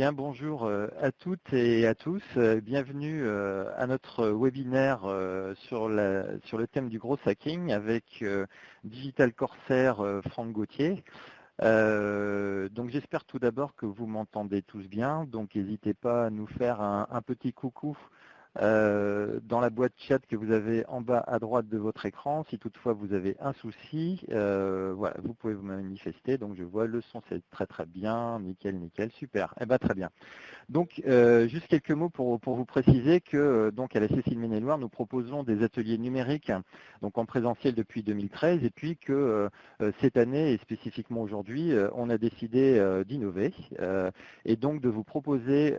Bien, bonjour à toutes et à tous. Bienvenue à notre webinaire sur le thème du gros hacking avec Digital Corsair Franck Gauthier. Donc j'espère tout d'abord que vous m'entendez tous bien. Donc n'hésitez pas à nous faire un petit coucou dans la boîte chat que vous avez en bas à droite de votre écran. Si toutefois vous avez un souci, voilà, vous pouvez vous manifester. Donc je vois le son, c'est très très bien, nickel, super. Eh ben très bien. Donc, juste quelques mots pour vous préciser que donc à la Cécile Méné-Loire, nous proposons des ateliers numériques donc en présentiel depuis 2013 et puis que cette année et spécifiquement aujourd'hui, on a décidé d'innover et donc de vous proposer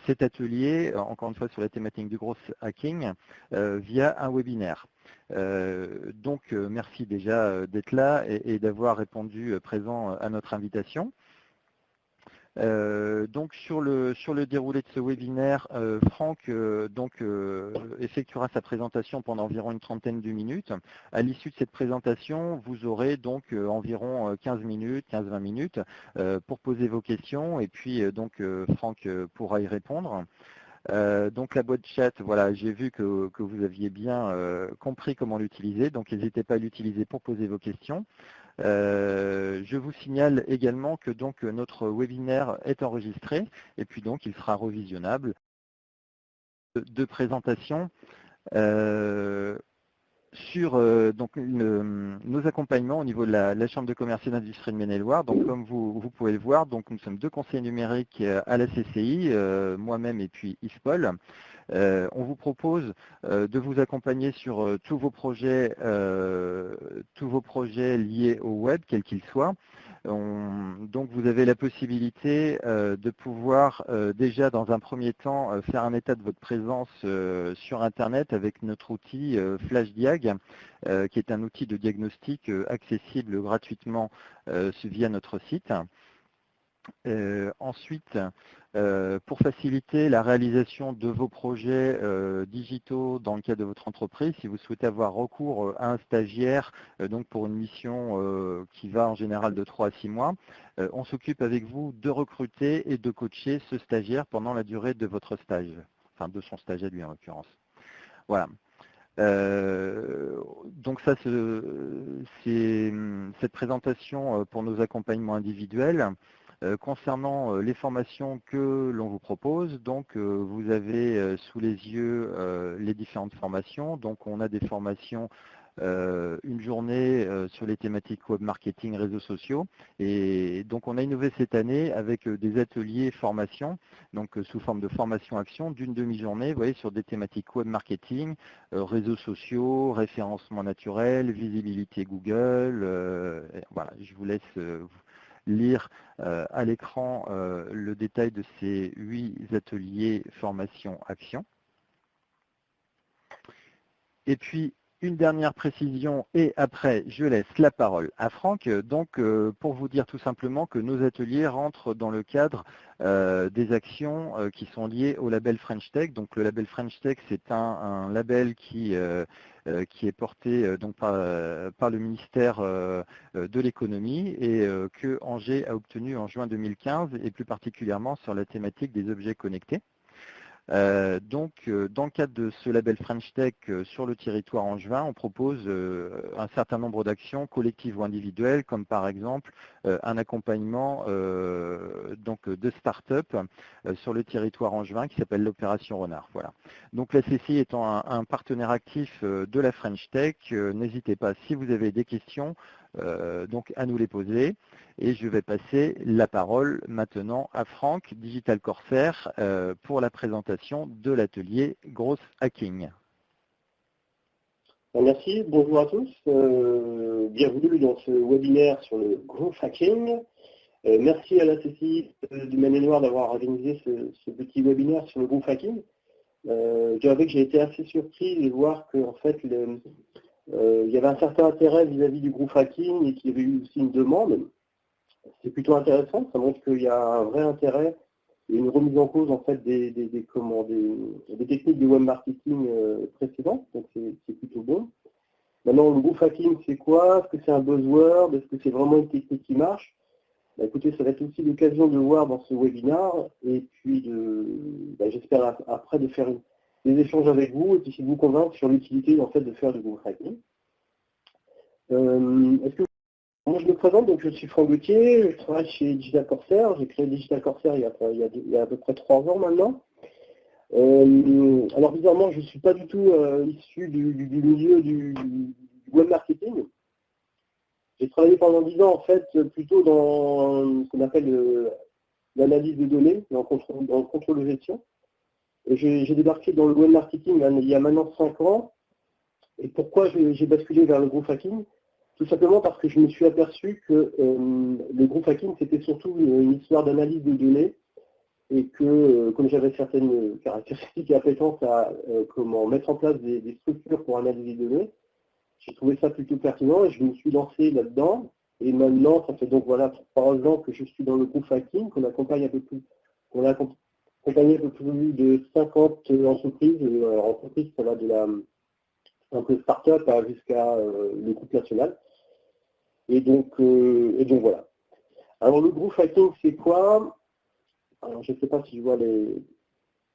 cet atelier, encore une fois sur la thématique du gros hacking, via un webinaire. Donc, merci déjà d'être là et d'avoir répondu présent à notre invitation. Donc sur le déroulé de ce webinaire, Franck effectuera sa présentation pendant environ une trentaine de minutes. À l'issue de cette présentation, vous aurez donc environ 15 minutes, 15-20 minutes pour poser vos questions et puis Franck pourra y répondre. Donc la boîte chat, voilà, j'ai vu que vous aviez bien compris comment l'utiliser, donc n'hésitez pas à l'utiliser pour poser vos questions. Je vous signale également que donc notre webinaire est enregistré et puis donc il sera revisionnable de présentation sur nos accompagnements au niveau de la Chambre de commerce et d'industrie de Maine-et-Loire. Donc comme vous pouvez le voir, donc nous sommes deux conseillers numériques à la CCI, moi-même et puis Yves Paul. On vous propose de vous accompagner sur tous vos projets liés au web, quels qu'ils soient. Donc vous avez la possibilité de pouvoir déjà dans un premier temps faire un état de votre présence sur Internet avec notre outil FlashDiag, qui est un outil de diagnostic accessible gratuitement via notre site. Ensuite, pour faciliter la réalisation de vos projets digitaux dans le cadre de votre entreprise, si vous souhaitez avoir recours à un stagiaire donc pour une mission qui va en général de 3 à 6 mois, on s'occupe avec vous de recruter et de coacher ce stagiaire pendant la durée de votre stage, enfin de son stage à lui en l'occurrence. Voilà. Donc ça, c'est cette présentation pour nos accompagnements individuels. Concernant les formations que l'on vous propose, donc vous avez sous les yeux les différentes formations. Donc on a des formations, une journée sur les thématiques web marketing, réseaux sociaux. Et donc on a innové cette année avec des ateliers formation, donc sous forme de formation-action d'une demi-journée, vous voyez, sur des thématiques web marketing, réseaux sociaux, référencement naturel, visibilité Google. Voilà, je vous laisse lire à l'écran le détail de ces 8 ateliers formation-action. Et puis, une dernière précision et après, je laisse la parole à Franck. Donc, pour vous dire tout simplement que nos ateliers rentrent dans le cadre des actions qui sont liées au label French Tech. Donc, le label French Tech, c'est un label qui est porté donc par le ministère de l'économie et que Angers a obtenu en juin 2015 et plus particulièrement sur la thématique des objets connectés. Dans le cadre de ce label French Tech sur le territoire angevin, on propose un certain nombre d'actions collectives ou individuelles, comme par exemple un accompagnement de start-up sur le territoire angevin qui s'appelle l'opération Renard. Voilà. Donc la CCI étant un partenaire actif de la French Tech, n'hésitez pas, si vous avez des questions, donc à nous les poser. Et je vais passer la parole maintenant à Franck, Digital Corsair, pour la présentation de l'atelier Gros Hacking. Merci, bonjour à tous. Bienvenue dans ce webinaire sur le Gros Hacking. Merci à la CCI du Maine-et-Loire d'avoir organisé ce petit webinaire sur le Gros Hacking. Je dirais que j'ai été assez surpris de voir qu'en fait, il y avait un certain intérêt vis-à-vis du groupe hacking et qu'il y avait eu aussi une demande. C'est plutôt intéressant, ça montre qu'il y a un vrai intérêt et une remise en cause en fait des techniques de web marketing précédentes, donc c'est plutôt bon. Maintenant, le groupe hacking, c'est quoi? Est-ce que c'est un buzzword? Est-ce que c'est vraiment une technique qui marche? Écoutez, ça va être aussi l'occasion de voir dans ce webinaire et puis j'espère après de faire des échanges avec vous et puis de vous convaincre sur l'utilité en fait de faire du growth hacking. Moi, je me présente, donc je suis Franck Gauthier, je travaille chez Digital Corsair. J'ai créé Digital Corsair il y a à peu près 3 ans maintenant. Alors bizarrement, je ne suis pas du tout issu du milieu du web marketing. J'ai travaillé pendant 10 ans en fait plutôt dans ce qu'on appelle l'analyse de données, dans le contrôle de gestion. J'ai débarqué dans le web marketing il y a maintenant 5 ans. Et pourquoi j'ai basculé vers le growth hacking? Tout simplement parce que je me suis aperçu que le growth hacking, c'était surtout une histoire d'analyse de données et que, comme j'avais certaines caractéristiques et appétences à mettre en place des structures pour analyser les données, j'ai trouvé ça plutôt pertinent et je me suis lancé là-dedans. Et maintenant, ça fait donc voilà 3 ans que je suis dans le growth hacking, qu'on a accompagné un peu plus de 50 entreprises. Entreprises, ça va de un peu start-up jusqu'à le groupe national. Et donc voilà. Alors le growth hacking, c'est quoi? Alors je ne sais pas si je vois les...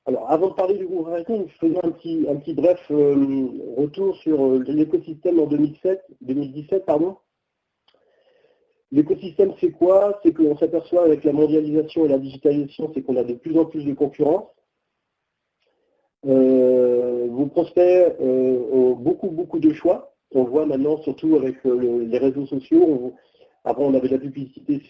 Alors avant de parler du growth hacking, je faisais un petit bref retour sur l'écosystème en 2017. L'écosystème, c'est quoi? C'est qu'on s'aperçoit avec la mondialisation et la digitalisation, c'est qu'on a de plus en plus de concurrence. Vos prospects ont beaucoup de choix. On le voit maintenant surtout avec les réseaux sociaux. Avant, on avait de la publicité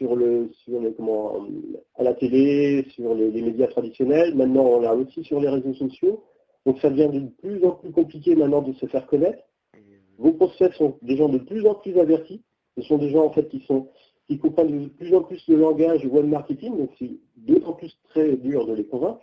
à la télé, sur les médias traditionnels. Maintenant, on l'a aussi sur les réseaux sociaux. Donc, ça devient de plus en plus compliqué maintenant de se faire connaître. Vos prospects sont des gens de plus en plus avertis. Ce sont des gens en fait qui comprennent de plus en plus le langage web marketing. Donc, c'est d'autant plus très dur de les convaincre.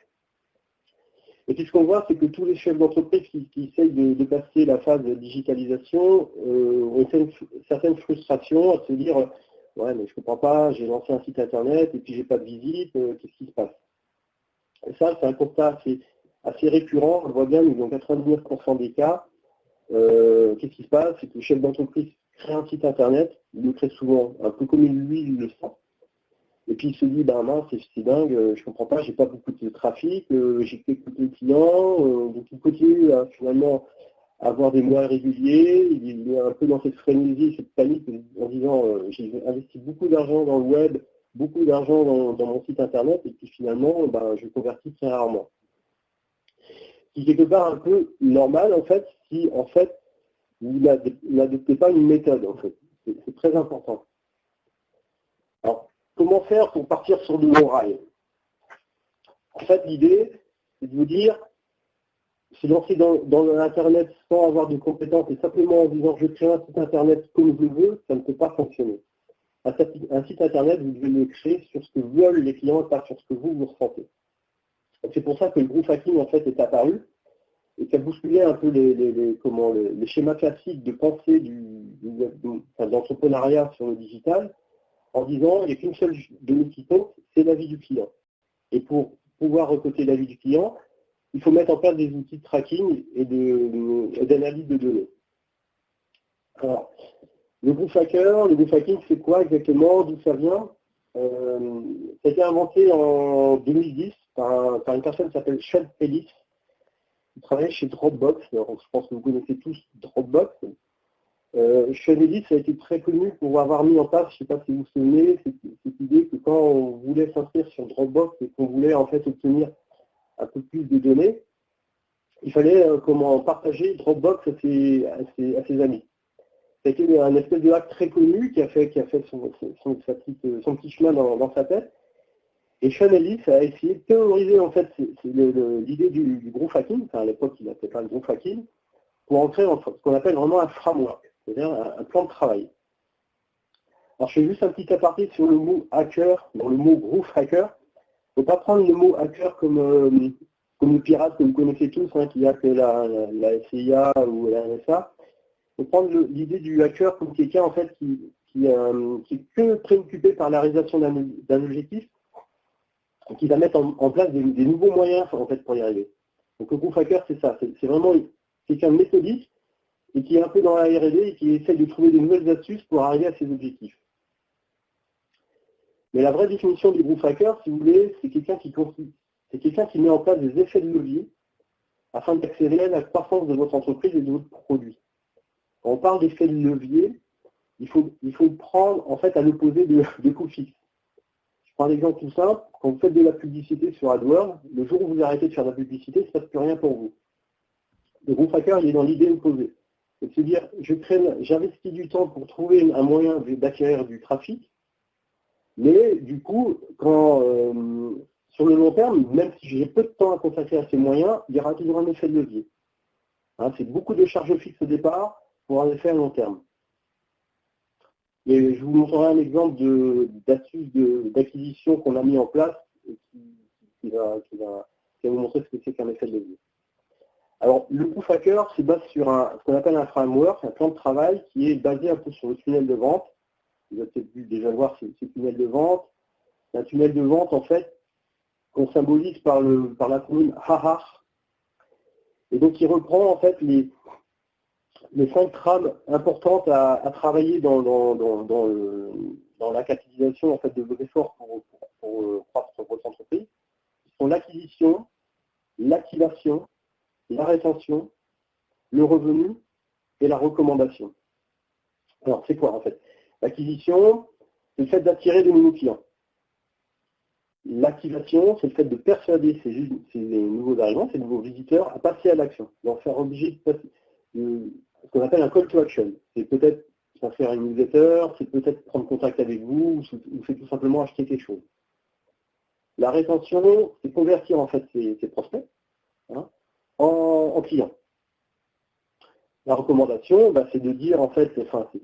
Et puis ce qu'on voit, c'est que tous les chefs d'entreprise qui essayent de passer la phase de digitalisation ont une certaine frustration à se dire « Ouais, mais je ne comprends pas, j'ai lancé un site internet et puis j'ai pas de visite, qu'est-ce qui se passe ?» Et ça, c'est un constat assez récurrent. On le voit bien, dans 99% des cas, qu'est-ce qui se passe? C'est que le chef d'entreprise crée un site internet, il le crée souvent un peu comme lui, il le sent. Et puis il se dit, ben mince, c'est dingue, je comprends pas, j'ai pas beaucoup de trafic, j'ai quelques clients, donc il continue à finalement avoir des mois irréguliers, il est un peu dans cette frénésie, cette panique en disant, j'ai investi beaucoup d'argent dans le web, beaucoup d'argent dans mon site internet, et puis finalement, ben, je convertis très rarement. C'est quelque part un peu normal en fait, si en fait vous n'adoptez pas une méthode en fait. C'est très important. Alors, comment faire pour partir sur de bons rails? En fait, l'idée, c'est de vous dire, se lancer dans l'Internet sans avoir de compétences et simplement en disant je crée un site Internet comme je veux, ça ne peut pas fonctionner. Un site Internet, vous devez le créer sur ce que veulent les clients et pas sur ce que vous ressentez. C'est pour ça que le growth hacking en fait est apparu et qui a bousculé un peu les schémas classiques de pensée de l'entrepreneuriat sur le digital, en disant il n'y a qu'une seule donnée qui compte, c'est l'avis du client. Et pour pouvoir recoter l'avis du client, il faut mettre en place des outils de tracking et d'analyse de données. Alors, le growth hacking, c'est quoi exactement? D'où ça vient? Ça a été inventé en 2010 par une personne qui s'appelle Sean Ellis, qui travaillait chez Dropbox. Alors, je pense que vous connaissez tous Dropbox. Sean Ellis a été très connu pour avoir mis en place, je ne sais pas si vous vous souvenez, cette idée que quand on voulait s'inscrire sur Dropbox et qu'on voulait en fait obtenir un peu plus de données, il fallait partager Dropbox à ses amis. Ça a été un espèce de hack très connu qui a fait son petit chemin dans sa tête. Et Sean Ellis a essayé de théoriser en fait l'idée du growth hacking, enfin à l'époque il n'appelait pas le growth hacking, pour en créer ce qu'on appelle vraiment un framework, c'est-à-dire un plan de travail. Alors je fais juste un petit aparté sur le mot hacker, dans le mot growth hacker. Il ne faut pas prendre le mot hacker comme le pirate que vous connaissez tous, qui a que la CIA ou la NSA. Il faut prendre l'idée du hacker comme quelqu'un en fait qui est que préoccupé par la réalisation d'un objectif et qui va mettre en place des nouveaux moyens en fait, pour y arriver. Donc le growth hacker, c'est ça, c'est vraiment quelqu'un de méthodique et qui est un peu dans la R&D et qui essaye de trouver des nouvelles astuces pour arriver à ses objectifs. Mais la vraie définition du growth hacker, si vous voulez, c'est quelqu'un qui met en place des effets de levier afin d'accélérer la croissance de votre entreprise et de votre produit. Quand on parle d'effet de levier, il faut prendre en fait à l'opposé de coûts fixes. Je prends un exemple tout simple. Quand vous faites de la publicité sur AdWords, le jour où vous arrêtez de faire de la publicité, il ne se passe plus rien pour vous. Le growth hacker, il est dans l'idée opposée. C'est de se dire, j'investis du temps pour trouver un moyen d'acquérir du trafic, mais du coup, sur le long terme, même si j'ai peu de temps à consacrer à ces moyens, il y aura toujours un effet de levier. Hein, c'est beaucoup de charges fixes au départ pour un effet à long terme. Et je vous montrerai un exemple d'astuce d'acquisition qu'on a mis en place et qui va vous montrer ce que c'est qu'un effet de levier. Alors, le growth hacker se base sur ce qu'on appelle un framework, un plan de travail qui est basé un peu sur le tunnel de vente. Vous avez peut-être dû déjà voir ce tunnel de vente. C'est un tunnel de vente, en fait, qu'on symbolise par l'acronyme HAHAR. Et donc, il reprend, en fait, les 5 trames importantes à travailler dans la capitalisation, en fait, de vos efforts pour croître sur votre entreprise. Ce sont l'acquisition, l'activation, la rétention, le revenu et la recommandation. Alors, c'est quoi en fait? L'acquisition, c'est le fait d'attirer de nouveaux clients. L'activation, c'est le fait de persuader ces nouveaux arrivants, ces nouveaux visiteurs, à passer à l'action, leur faire obliger de passer, ce qu'on appelle un call to action. C'est peut-être faire une newsletter, c'est peut-être prendre contact avec vous, ou c'est tout simplement acheter quelque chose. La rétention, c'est convertir en fait ces prospects, hein, en clients. La recommandation, c'est de dire en fait,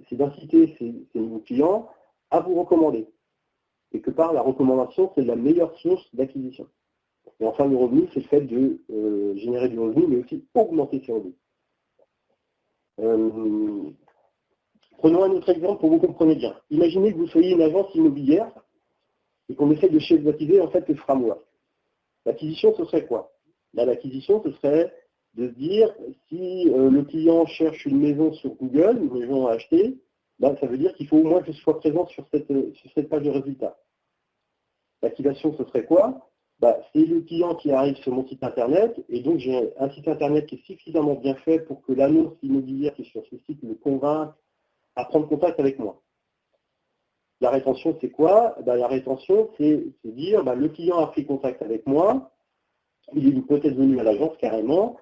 c'est d'inciter ces nouveaux clients à vous recommander. Quelque part, la recommandation, c'est la meilleure source d'acquisition. Et enfin, le revenu, c'est le fait de générer du revenu, mais aussi augmenter ses revenus. Prenons un autre exemple pour que vous compreniez bien. Imaginez que vous soyez une agence immobilière et qu'on essaie de schématiser en fait le framework. L'acquisition, ce serait quoi? Là, l'acquisition, ce serait de se dire, si le client cherche une maison sur Google, une maison à acheter, ça veut dire qu'il faut au moins que je sois présent sur cette page de résultats. L'activation, ce serait quoi? C'est le client qui arrive sur mon site internet, et donc j'ai un site internet qui est suffisamment bien fait pour que l'annonce immobilière qui est sur ce site me convainque à prendre contact avec moi. La rétention, c'est quoi? La rétention, c'est dire, le client a pris contact avec moi, il est peut-être venu à l'agence carrément,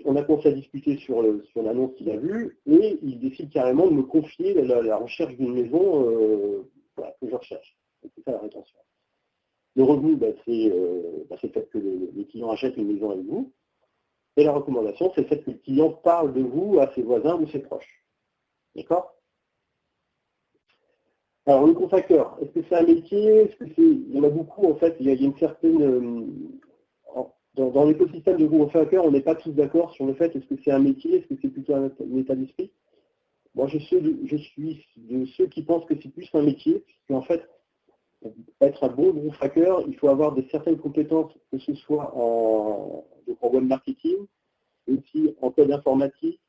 on a commencé à discuter sur l'annonce qu'il a vue, et il décide carrément de me confier la recherche d'une maison que je recherche. C'est ça la rétention. Le revenu, c'est le fait que les clients achètent une maison avec vous. Et la recommandation, c'est le fait que le client parle de vous à ses voisins ou ses proches. D'accord? Alors, le growth hacker, est-ce que c'est un métier? Il y en a beaucoup, en fait. Il y a une certaine... Dans l'écosystème de growth hacker, on n'est pas tous d'accord sur le fait est-ce que c'est un métier, est-ce que c'est plutôt un état d'esprit. Moi, je suis de ceux qui pensent que c'est plus un métier, puisqu'en fait, pour être un bon growth hacker, il faut avoir certaines compétences, que ce soit en web marketing, aussi en code informatique,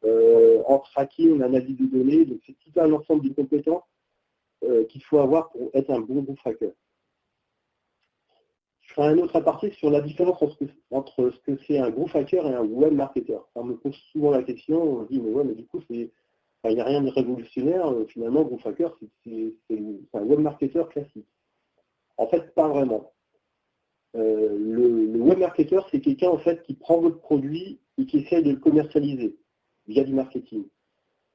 en tracking, en analyse de données. Donc, c'est tout un ensemble de compétences qu'il faut avoir pour être un bon growth hacker. Je ferai un autre aparté sur la différence entre ce que c'est un growth hacker et un web marketer. On me pose souvent la question, on me dit, mais du coup, il n'y a rien de révolutionnaire. Finalement, growth hacker, c'est un web marketer classique. En fait, pas vraiment. Le web marketer, c'est quelqu'un en fait qui prend votre produit et qui essaie de le commercialiser via du marketing.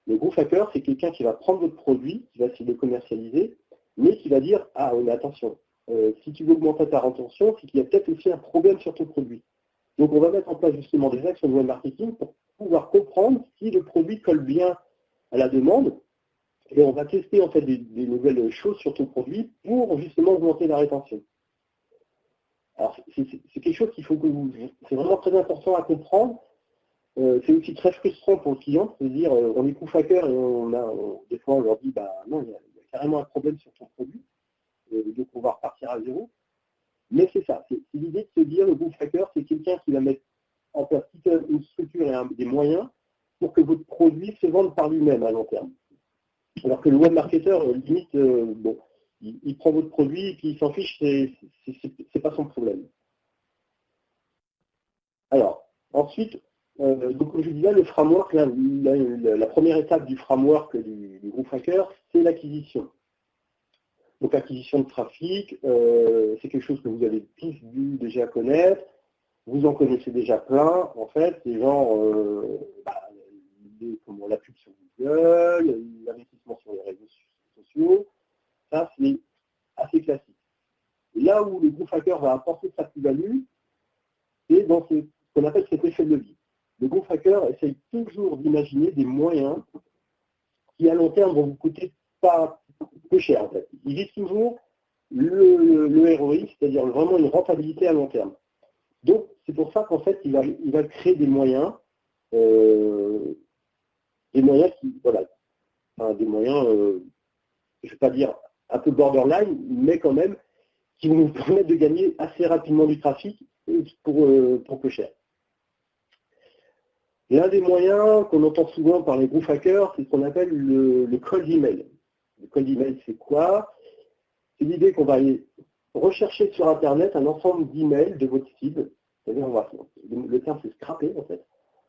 Le growth hacker, c'est quelqu'un qui va prendre votre produit, qui va essayer de le commercialiser, mais qui va dire, ah, mais attention, si tu veux augmenter ta rétention, c'est qu'il y a peut-être aussi un problème sur ton produit. Donc, on va mettre en place justement des actions de web marketing pour pouvoir comprendre si le produit colle bien à la demande. Et on va tester en fait des nouvelles choses sur ton produit pour justement augmenter la rétention. Alors, c'est quelque chose qu'il faut que c'est vraiment très important à comprendre. C'est aussi très frustrant pour le client de se dire, on est growth hacker et des fois on leur dit, non, il y a carrément un problème sur ton produit. Donc on va repartir à zéro. Mais c'est ça, c'est l'idée de se dire, le growth hacker, c'est quelqu'un qui va mettre en place une structure et des moyens pour que votre produit se vende par lui-même à long terme. Alors que le web marketer, limite, Il prend votre produit et puis il s'en fiche, c'est pas son problème. Alors, ensuite, donc comme je disais, le framework, la première étape du framework du groupe hacker, c'est l'acquisition. Donc l'acquisition de trafic, c'est quelque chose que vous avez tous dû déjà connaître. Vous en connaissez déjà plein, en fait, les gens, la pub sur Google, l'investissement sur les réseaux sociaux, ça c'est assez classique. Et là où le groupe hacker va apporter sa plus-value, c'est dans ce qu'on appelle cet effet de levier. Le groupe hacker essaye toujours d'imaginer des moyens qui à long terme vont vous coûter pas peu cher en fait. Il vise toujours le ROI, c'est-à-dire vraiment une rentabilité à long terme. Donc c'est pour ça qu'en fait il va créer des moyens qui, voilà, enfin, des moyens, je ne vais pas dire un peu borderline, mais quand même, qui vont nous permettre de gagner assez rapidement du trafic pour peu cher. L'un des moyens qu'on entend souvent par les groupes hackers, c'est ce qu'on appelle le cold email. Le cold email, c'est quoi? C'est l'idée qu'on va aller rechercher sur Internet un ensemble d'emails de votre cible. C'est-à-dire, le terme, c'est scraper, en fait.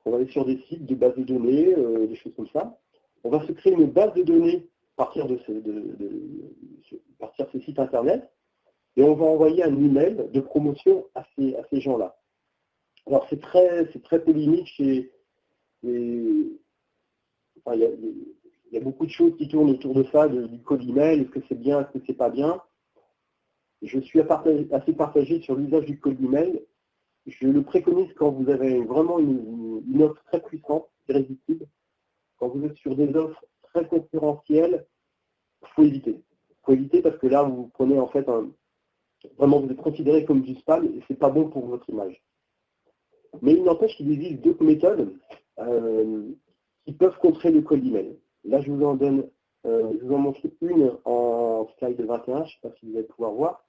On va aller sur des sites de bases de données, des choses comme ça. On va se créer une base de données à partir de ces sites Internet et on va envoyer un email de promotion à ces gens-là. Alors, c'est très polémique il y a beaucoup de choses qui tournent autour de ça, du cold email, est-ce que c'est bien, est-ce que c'est pas bien. Je suis assez partagé sur l'usage du cold email. Je le préconise quand vous avez vraiment une offre très puissante, irrésistible. Quand vous êtes sur des offres très concurrentielles, il faut éviter. Il faut éviter parce que là, vous prenez en fait vraiment, vous êtes considéré comme du spam et c'est pas bon pour votre image. Mais il n'empêche qu'il existe d'autres méthodes qui peuvent contrer le cold email. Là, je vous en montre une en slide 21, je ne sais pas si vous allez pouvoir voir.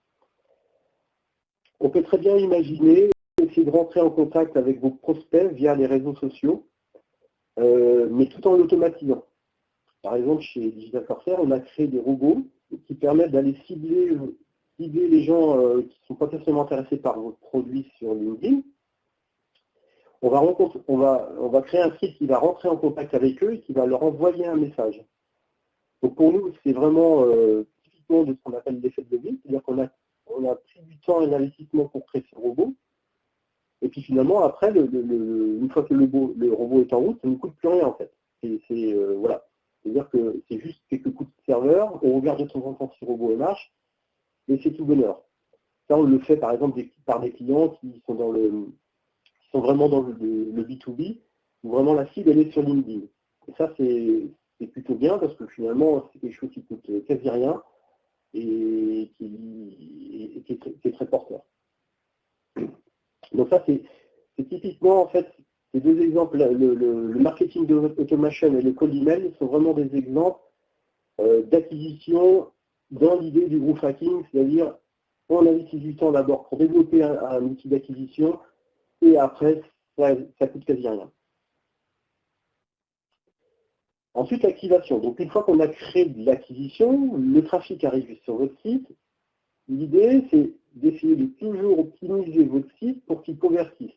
On peut très bien imaginer essayer de rentrer en contact avec vos prospects via les réseaux sociaux, mais tout en l'automatisant. Par exemple, chez Digital Corsair, on a créé des robots qui permettent d'aller cibler les gens qui sont potentiellement intéressés par votre produit sur LinkedIn. On va créer un site qui va rentrer en contact avec eux et qui va leur envoyer un message. Donc pour nous, c'est vraiment typiquement de ce qu'on appelle l'effet de levier, c'est-à-dire qu'on a pris du temps et d'investissement pour créer ce robot. Et puis finalement, après, une fois que le robot est en route, ça ne nous coûte plus rien en fait. Voilà. C'est-à-dire que c'est juste quelques coups de serveur, on regarde de temps en temps si le robot marche, et c'est tout bonheur. Ça, on le fait par exemple par des clients qui sont vraiment dans le B2B, où vraiment la cible elle est sur LinkedIn. Et ça, c'est plutôt bien parce que finalement, c'est quelque chose qui coûte quasi rien et qui est très porteur. Donc ça, c'est typiquement, en fait, ces deux exemples, le marketing de automation et le cold email sont vraiment des exemples d'acquisition dans l'idée du group hacking, c'est-à-dire on investit du temps d'abord pour développer un outil d'acquisition et après, ça coûte quasi rien. Ensuite, l'activation. Donc une fois qu'on a créé de l'acquisition, le trafic arrive sur votre site. L'idée, c'est d'essayer de toujours optimiser votre site pour qu'il convertisse.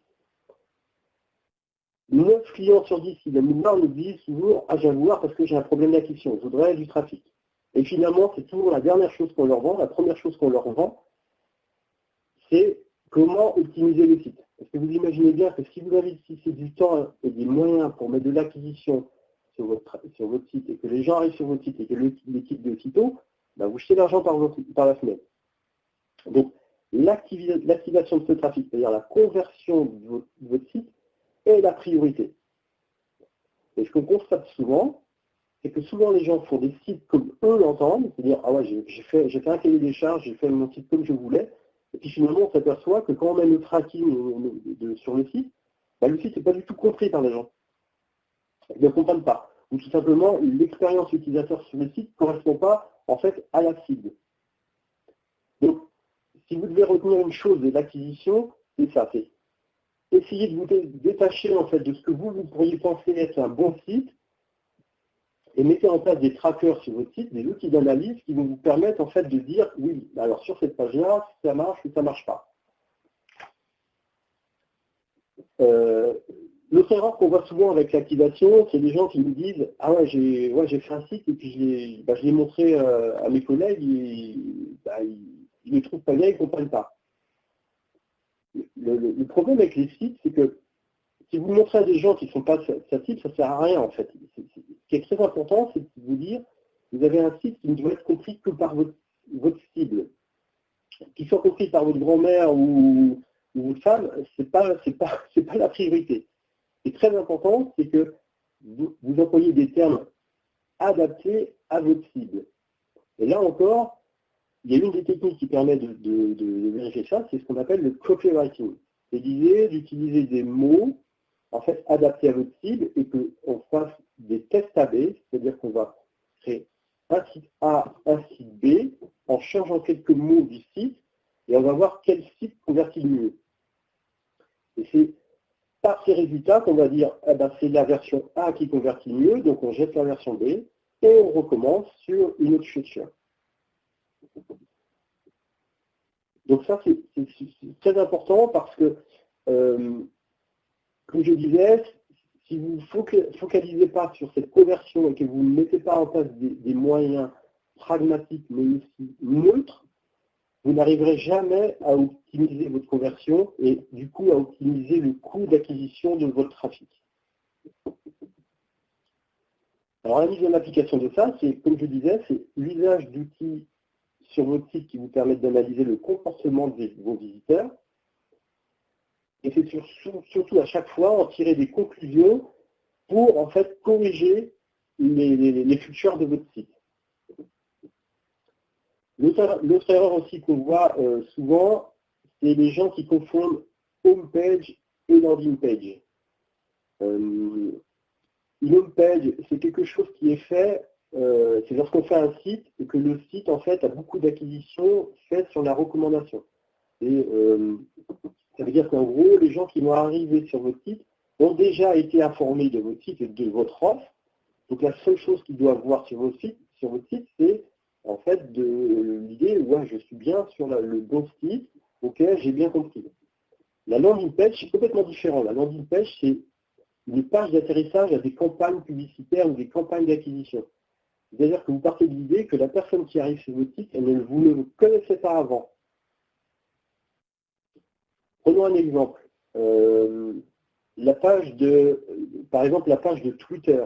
9 clients sur 10 qui viennent nous voir nous disent toujours « Ah, je viens vous voir parce que j'ai un problème d'acquisition, je voudrais du trafic ». Et finalement, c'est toujours la dernière chose qu'on leur vend, la première chose qu'on leur vend, c'est comment optimiser le site. Parce que vous imaginez bien que si vous investissez du temps et des moyens pour mettre de l'acquisition sur votre site et que les gens arrivent sur votre site et que l'équipe de sitôt, ben vous jetez l'argent par la fenêtre. Donc, l'activation de ce trafic, c'est-à-dire la conversion de votre site, est la priorité. Et ce qu'on constate souvent, c'est que souvent les gens font des sites comme eux l'entendent, c'est-à-dire, ah ouais, j'ai fait un cahier des charges, j'ai fait mon site comme je voulais, et puis finalement on s'aperçoit que quand on met le tracking sur le site, ben, le site n'est pas du tout compris par les gens. Ils ne comprennent pas. Ou tout simplement, l'expérience utilisateur sur le site ne correspond pas en fait à la cible. Donc, si vous devez retenir une chose de l'acquisition, c'est ça, c'est essayer de vous détacher en fait de ce que vous pourriez penser être un bon site et mettez en place des trackers sur votre site, des outils d'analyse qui vont vous permettre en fait de dire oui, alors sur cette page-là, ça marche ou ça ne marche pas. L'autre erreur qu'on voit souvent avec l'activation, c'est des gens qui nous disent « Ah ouais, j'ai fait un site et puis je l'ai montré à mes collègues, ils ne trouvent pas bien, ils ne comprennent pas. » Le problème avec les sites, c'est que si vous le montrez à des gens qui ne sont pas sensibles, ça ne sert à rien en fait. Ce qui est très important, c'est de vous dire vous avez un site qui ne doit être compris que par votre cible. Qu'il soit compris par votre grand-mère ou votre femme, c'est pas la priorité. Ce qui est très important, c'est que vous employez des termes adaptés à votre cible. Et là encore, il y a une des techniques qui permet de vérifier ça, c'est ce qu'on appelle le copywriting. C'est l'idée d'utiliser des mots en fait adaptés à votre cible et qu'on fasse des tests AB, c'est-à-dire qu'on va créer un site A, un site B, en changeant quelques mots du site, et on va voir quel site convertit le mieux. Et c'est par ces résultats qu'on va dire, eh ben, c'est la version A qui convertit le mieux, donc on jette la version B, et on recommence sur une autre feature. Donc ça, c'est très important parce que, comme je disais, si vous ne focalisez pas sur cette conversion et que vous ne mettez pas en place des moyens pragmatiques mais aussi neutres, vous n'arriverez jamais à optimiser votre conversion et du coup à optimiser le coût d'acquisition de votre trafic. Alors la mise en application de ça, c'est, comme je disais, c'est l'usage d'outils sur votre site qui vous permettent d'analyser le comportement de vos visiteurs. Et c'est surtout à chaque fois en tirer des conclusions pour en fait corriger les features de votre site. L'autre erreur aussi qu'on voit souvent, c'est les gens qui confondent home page et landing page. Une home page, c'est quelque chose qui est fait, c'est lorsqu'on fait un site et que le site en fait a beaucoup d'acquisitions faites sur la recommandation. Et ça veut dire qu'en gros, les gens qui vont arriver sur votre site ont déjà été informés de votre site et de votre offre. Donc la seule chose qu'ils doivent voir sur votre site, c'est en fait de l'idée, ouais, je suis bien sur le bon site, ok, j'ai bien compris. La landing page, c'est complètement différent. La landing page, c'est une page d'atterrissage à des campagnes publicitaires ou des campagnes d'acquisition. C'est-à-dire que vous partez de l'idée que la personne qui arrive sur votre site, vous ne le connaissez pas avant. Prenons un exemple. Par exemple, la page de Twitter.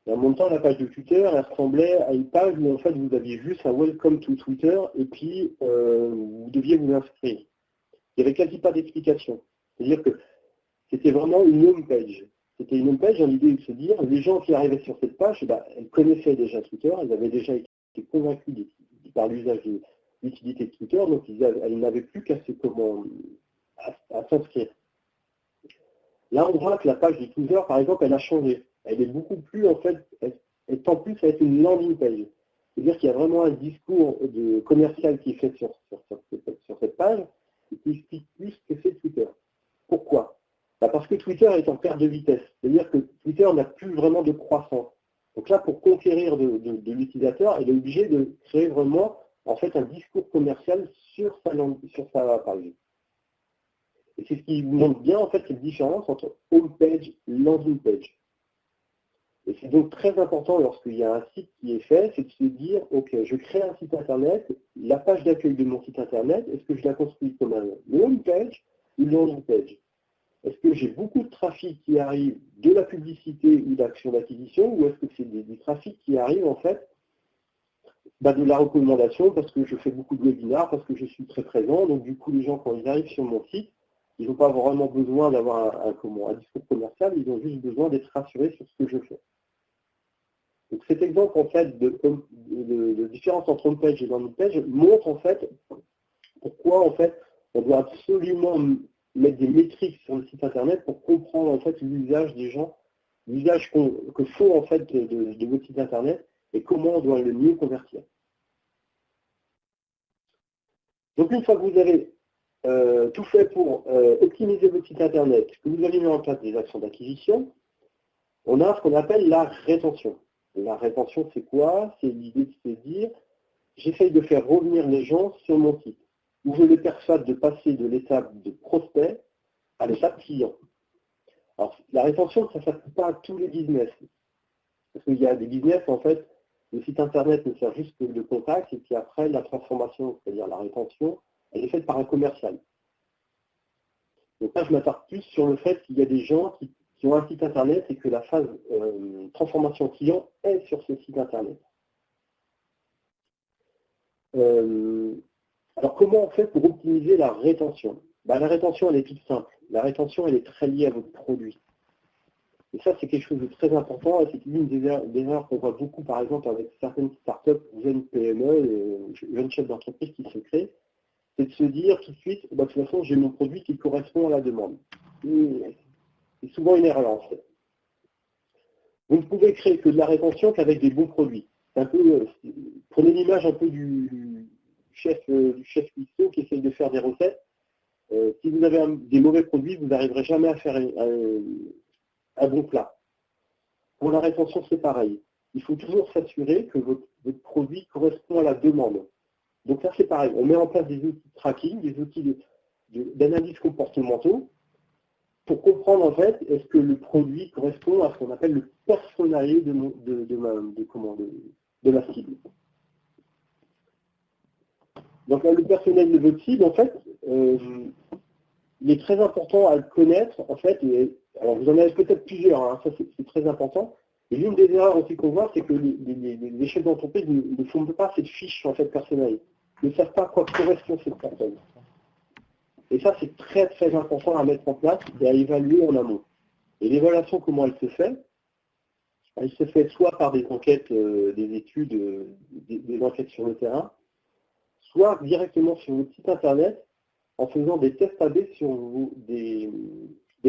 En même temps, la page de Twitter, elle ressemblait à une page où en fait vous aviez juste un Welcome to Twitter et puis vous deviez vous inscrire. Il n'y avait quasi pas d'explication. C'est-à-dire que c'était vraiment une home page. C'était une home page dans l'idée de se dire, les gens qui arrivaient sur cette page, elles connaissaient déjà Twitter, elles avaient déjà été convaincus par l'usage de l'utilité de Twitter, donc elles n'avaient plus qu'à s'inscrire. Là, on voit que la page de Twitter, par exemple, elle a changé. Elle est beaucoup plus, en fait, elle tend plus à être une landing page. C'est-à-dire qu'il y a vraiment un discours commercial qui est fait sur cette page et qui explique plus ce que c'est Twitter. Pourquoi? Parce que Twitter est en perte de vitesse. C'est-à-dire que Twitter n'a plus vraiment de croissance. Donc là, pour conquérir de l'utilisateur, elle est obligée de créer vraiment, en fait, un discours commercial sur sa page. Et c'est ce qui vous montre bien, en fait, cette différence entre home page et landing page. Et c'est donc très important lorsqu'il y a un site qui est fait, c'est de se dire, ok, je crée un site internet, la page d'accueil de mon site internet, est-ce que je la construis comme un home page ou une landing page? Est-ce que j'ai beaucoup de trafic qui arrive de la publicité ou d'action d'acquisition, ou est-ce que c'est du trafic qui arrive en fait de la recommandation parce que je fais beaucoup de webinars, parce que je suis très présent, donc du coup les gens quand ils arrivent sur mon site, ils n'ont pas vraiment besoin d'avoir un discours commercial, ils ont juste besoin d'être rassurés sur ce que je fais. Donc cet exemple en fait de différence entre home page et landing page montre en fait pourquoi en fait on doit absolument mettre des métriques sur le site internet pour comprendre en fait l'usage des gens, l'usage que font en fait de votre site internet et comment on doit le mieux convertir. Donc une fois que vous avez tout fait pour optimiser votre site internet, que vous avez mis en place des actions d'acquisition, on a ce qu'on appelle la rétention. La rétention, c'est quoi? C'est l'idée de se dire, j'essaye de faire revenir les gens sur mon site, où je les persuade de passer de l'étape de prospect à l'étape client. Alors, la rétention, ça ne s'applique pas à tous les business. Parce qu'il y a des business, en fait, le site internet ne sert juste que de contact, et puis après, la transformation, c'est-à-dire la rétention, elle est faite par un commercial. Donc là, je m'attarde plus sur le fait qu'il y a des gens qui ont un site internet et que la phase transformation client est sur ce site internet. Alors, comment on fait pour optimiser la rétention? La rétention, elle est toute simple. La rétention, elle est très liée à votre produit. Et ça, c'est quelque chose de très important. C'est l'une des erreurs qu'on voit beaucoup, par exemple, avec certaines startups, jeunes PME, jeunes chefs d'entreprise qui se créent. C'est de se dire tout de suite, de toute façon, j'ai mon produit qui correspond à la demande. C'est souvent une erreur, en fait. Vous ne pouvez créer que de la rétention qu'avec des bons produits. C'est un peu, prenez l'image un peu du chef cuistot qui essaye de faire des recettes. Si vous avez des mauvais produits, vous n'arriverez jamais à faire un bon plat. Pour la rétention, c'est pareil. Il faut toujours s'assurer que votre produit correspond à la demande. Donc là, c'est pareil. On met en place des outils de tracking, des outils d'analyse comportementaux pour comprendre, en fait, est-ce que le produit correspond à ce qu'on appelle le personnalier de ma cible. Donc là, le personnel de votre cible, en fait, il est très important à le connaître, en fait. Alors, vous en avez peut-être plusieurs, hein, ça c'est très important. Et l'une des erreurs aussi qu'on voit, c'est que les chefs d'entreprise ne font pas cette fiche, en fait, personnelle. Ils ne savent pas à quoi correspond cette personne. Et ça, c'est très, très important à mettre en place et à évaluer en amont. Et l'évaluation, comment elle se fait? Elle se fait soit par des enquêtes, des études, des enquêtes sur le terrain, soit directement sur votre site internet en faisant des tests AB sur des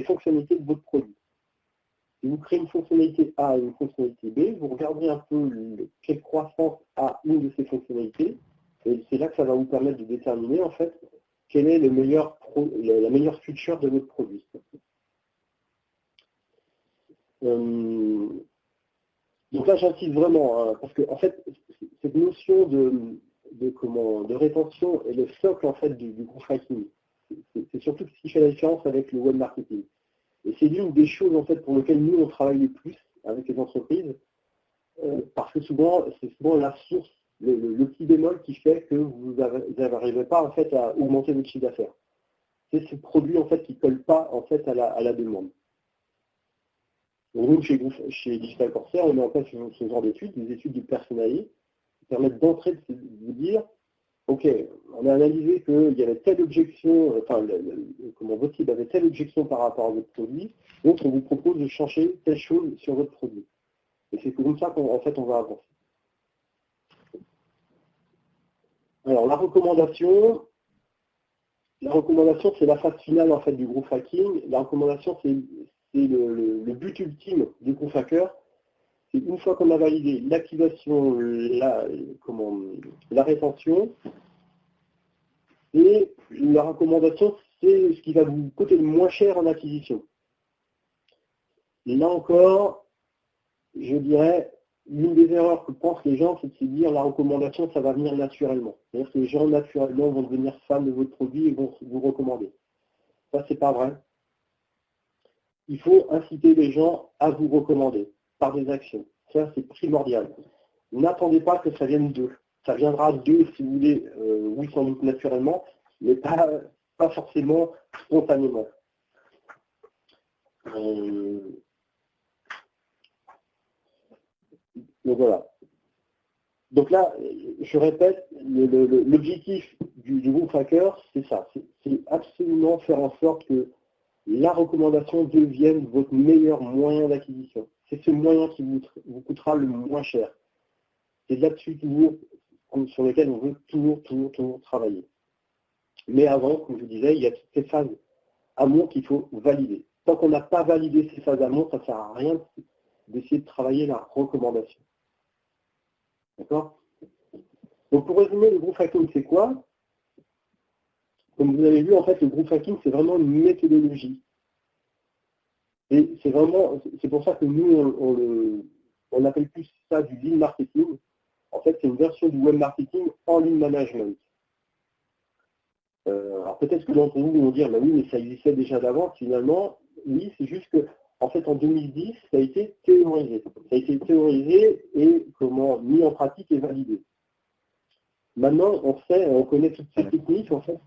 fonctionnalités de votre produit. Si vous créez une fonctionnalité A et une fonctionnalité B, vous regardez un peu quelle croissance a une de ces fonctionnalités, et c'est là que ça va vous permettre de déterminer en fait quelle est la meilleure feature de votre produit. Donc là, j'insiste vraiment, hein, parce que en fait, cette notion de rétention est le socle en fait du growth hacking. C'est surtout ce qui fait la différence avec le web marketing. Et c'est l'une des choses en fait pour lesquelles nous on travaille le plus avec les entreprises, parce que c'est souvent la source, le petit bémol qui fait que vous n'arrivez pas en fait à augmenter votre chiffre d'affaires. C'est ce produit en fait qui ne colle pas en fait à la demande. Donc nous, chez Digital Corsair, on met en place ce genre d'études, des études de personnalité, qui permettent d'entrer de vous dire, ok, on a analysé qu'il y avait telle objection, enfin, votre cible avait telle objection par rapport à votre produit, donc on vous propose de changer telle chose sur votre produit. Et c'est comme ça qu'en fait on va avancer. Alors la recommandation, c'est la phase finale en fait du growth hacking. La recommandation, c'est le but ultime du growth hacker. C'est une fois qu'on a validé l'activation, la rétention, et la recommandation, c'est ce qui va vous coûter le moins cher en acquisition. Et là encore, je dirais, l'une des erreurs que pensent les gens, c'est de se dire la recommandation, ça va venir naturellement. C'est-à-dire que les gens, naturellement, vont devenir fans de votre produit et vont vous recommander. Ça, c'est pas vrai. Il faut inciter les gens à vous recommander par des actions. Ça, c'est primordial. N'attendez pas que ça vienne d'eux. Ça viendra d'eux, si vous voulez, oui, sans doute naturellement, mais pas forcément spontanément. Donc voilà. Donc là, je répète, l'objectif du groupe hacker, c'est ça. C'est absolument faire en sorte que la recommandation devienne votre meilleur moyen d'acquisition. C'est ce moyen qui vous coûtera le moins cher. C'est là-dessus toujours sur lequel on veut toujours travailler. Mais avant, comme je vous disais, il y a toutes ces phases amont qu'il faut valider. Tant qu'on n'a pas validé ces phases amont, ça ne sert à rien d'essayer de travailler la recommandation. D'accord? Donc pour résumer, le growth hacking, c'est quoi? Comme vous avez vu, en fait, le growth hacking, c'est vraiment une méthodologie. Et c'est pour ça que nous, on appelle plus ça du lean marketing. En fait, c'est une version du web marketing en lean management. Alors peut-être que d'entre vous vont dire, bah oui, mais ça existait déjà d'avant. Finalement, oui, c'est juste que, en fait, en 2010, ça a été théorisé. Ça a été théorisé et mis en pratique et validé. Maintenant, on connaît toutes ces techniques, en fait,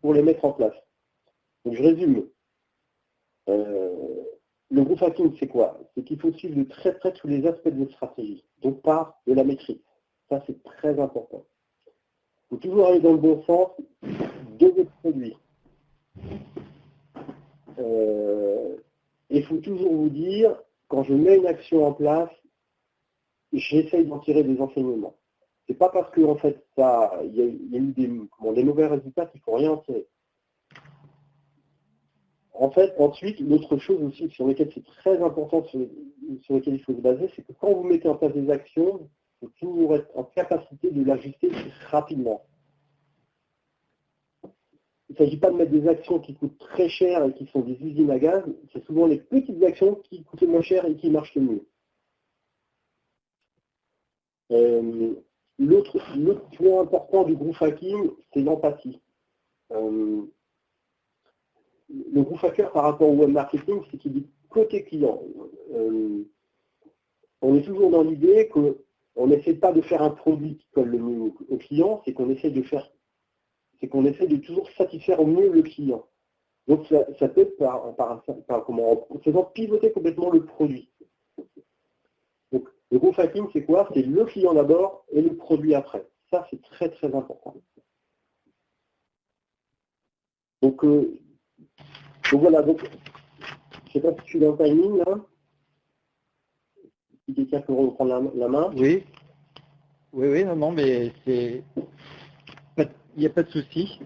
pour les mettre en place. Donc, je résume. Le growth hacking, c'est quoi? C'est qu'il faut suivre de très près tous les aspects de votre stratégie. Donc, par de la maîtrise. Ça, c'est très important. Il faut toujours aller dans le bon sens de votre produit. Il faut toujours vous dire, quand je mets une action en place, j'essaye d'en tirer des enseignements. C'est pas parce que en fait il y a eu des mauvais résultats qu'il ne faut rien en tirer. En fait, ensuite, l'autre chose aussi sur laquelle c'est très important, sur laquelle il faut se baser, c'est que quand vous mettez en place des actions, il faut toujours être en capacité de l'ajuster rapidement. Il ne s'agit pas de mettre des actions qui coûtent très cher et qui sont des usines à gaz, c'est souvent les petites actions qui coûtent moins cher et qui marchent le mieux. L'autre point important du growth hacking, c'est l'empathie. Le growth hacker par rapport au web marketing, c'est qu'il est côté client. On est toujours dans l'idée qu'on n'essaie pas de faire un produit qui colle le mieux au client, c'est qu'on essaie de toujours satisfaire au mieux le client. Donc ça peut être en faisant pivoter complètement le produit. Donc le growth hacking, c'est quoi? C'est le client d'abord et le produit après. Ça, c'est très très important. Donc voilà, je ne sais pas si je suis dans le timing là. Si quelqu'un peut reprendre la main. Oui, non, mais il n'y a pas de souci.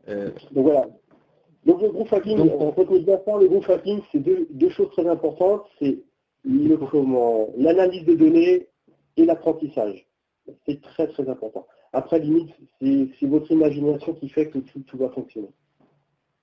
Donc voilà. Donc le growth hacking, en fait, le growth hacking, c'est deux choses très importantes, c'est l'analyse de données et l'apprentissage. C'est très très important. Après, limite, c'est votre imagination qui fait que tout va fonctionner.